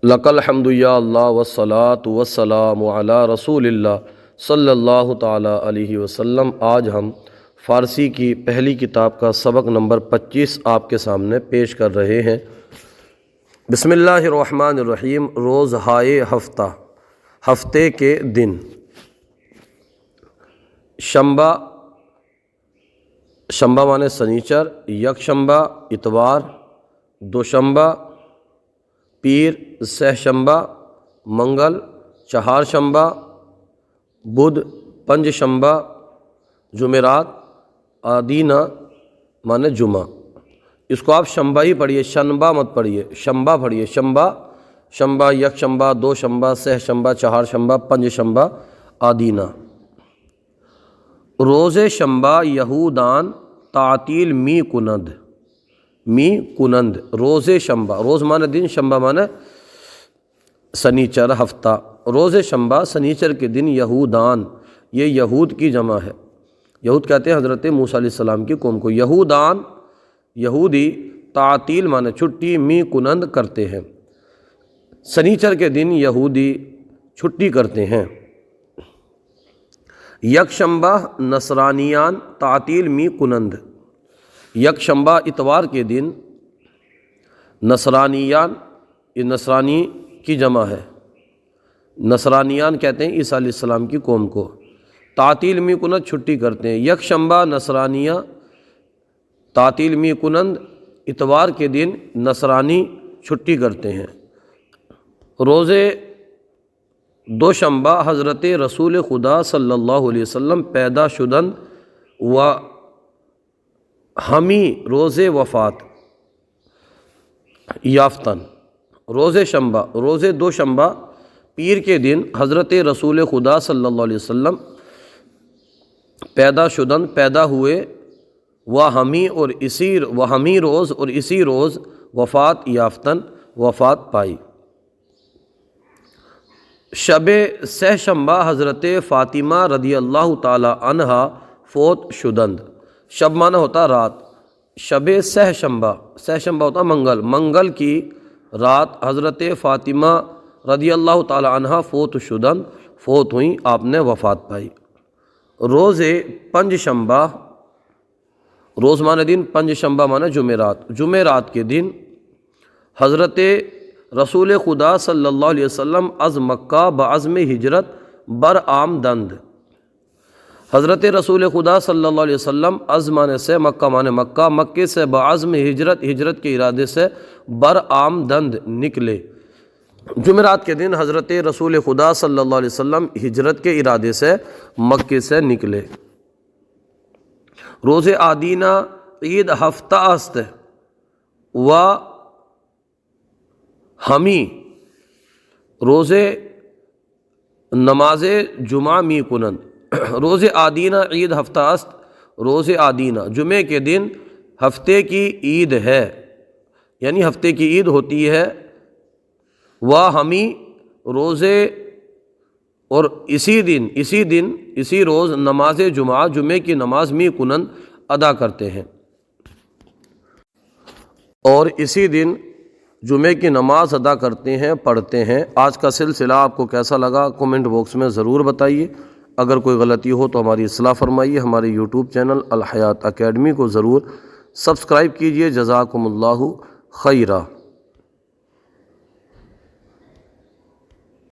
لکل الحمد یا اللہ والصلاۃ والسلام علی رسول اللہ صلی اللہ تعالی علیہ وسلم۔ آج ہم فارسی کی پہلی کتاب کا سبق نمبر 25 آپ کے سامنے پیش کر رہے ہیں۔ بسم اللہ الرحمن الرحیم۔ روزہائے ہفتہ، ہفتے کے دن۔ شنبہ، شنبہ مانے سنیچر، یکشنبہ اتوار، دوشنبہ پیر، سہ شنبہ منگل، چہار شنبہ بدھ، پنج شنبہ جمعرات، آدینہ مانے جمعہ۔ اس کو آپ شنبہ ہی پڑھیے، شنبہ مت پڑھیے، شنبہ پڑھیے۔ شنبہ، شنبہ، یک شنبہ، دو شنبہ، سہ شنبہ، چہار شنبہ، پنج شنبہ، آدینہ۔ روز شنبہ یہودان تعطیل می کنند، می کنند۔ روز شنبہ، روز مانے دن، شنبہ مانے سنیچر، ہفتہ۔ روز شنبہ سنیچر کے دن یہودان، یہ یہود کی جمع ہے۔ یہود کہتے ہیں حضرت موسیٰ علیہ السلام کی قوم کو۔ یہودان، یہودی، تعطیل مانے چھٹی، می کنند کرتے ہیں۔ سنیچر کے دن یہودی چھٹی کرتے ہیں۔ یک شنبہ نصرانیان تعطیل می کنند، یک شنبہ اتوار کے دن نصرانیان، یہ نصرانی کی جمع ہے۔ نصرانیان کہتے ہیں عیسیٰ علیہ السلام کی قوم کو۔ تعطیل می کنند چھٹی کرتے ہیں۔ یک شنبہ نصرانیہ تعطیل می کنند، اتوار کے دن نصرانی چھٹی کرتے ہیں۔ روزے دوشنبہ حضرت رسول خدا صلی اللہ علیہ وسلم پیدا شدند و ہمی روز وفات یافتن۔ روز شنبہ، روز دوشنبہ پیر کے دن حضرت رسول خدا صلی اللہ علیہ وسلم پیدا شدند، پیدا ہوئے، و ہمی اور اسی، و ہمی روز اور اسی روز وفات یافتن، وفات پائی۔ شب سہ شنبہ حضرت فاطمہ رضی اللہ تعالی عنہا فوت شدند۔ شب معنی ہوتا رات، شب سہ شنبہ، سہ شنبہ ہوتا منگل، منگل کی رات حضرت فاطمہ رضی اللہ تعالی عنہا فوت شدند، فوت ہوئیں، آپ نے وفات پائی۔ روز پنج شنبہ، روز معنی دن، پنج شنبہ معنی جمعرات، جمعرات کے دن حضرت رسول خدا صلی اللہ علیہ وسلم از مکہ بعزم ہجرت بر آمدند۔ حضرت رسول خدا صلی اللہ علیہ وسلم از معنی سے مکہ معنی مکہ، مکے سے بعزم ہجرت، ہجرت کے ارادے سے بر آمدند نکلے۔ جمعرات کے دن حضرت رسول خدا صلی اللہ علیہ وسلم ہجرت کے ارادے سے مکے سے نکلے۔ روز آدینہ عید ہفتہ است و ہمی روز نماز جمعہ می کنند۔ روز آدینہ عید ہفتہ است، روز آدینہ جمعے کے دن ہفتے کی عید ہے، یعنی ہفتے کی عید ہوتی ہے۔ و ہمی روزے اور اسی دن اسی روز نماز جمعہ، جمعے کی نماز می کنند ادا کرتے ہیں، اور اسی دن جمعے کی نماز ادا کرتے ہیں، پڑھتے ہیں۔ آج کا سلسلہ آپ کو کیسا لگا کومنٹ باکس میں ضرور بتائیے۔ اگر کوئی غلطی ہو تو ہماری اصلاح فرمائیے۔ ہمارے یوٹیوب چینل الحیات اکیڈمی کو ضرور سبسکرائب کیجیے۔ جزاکم اللہ خیرہ۔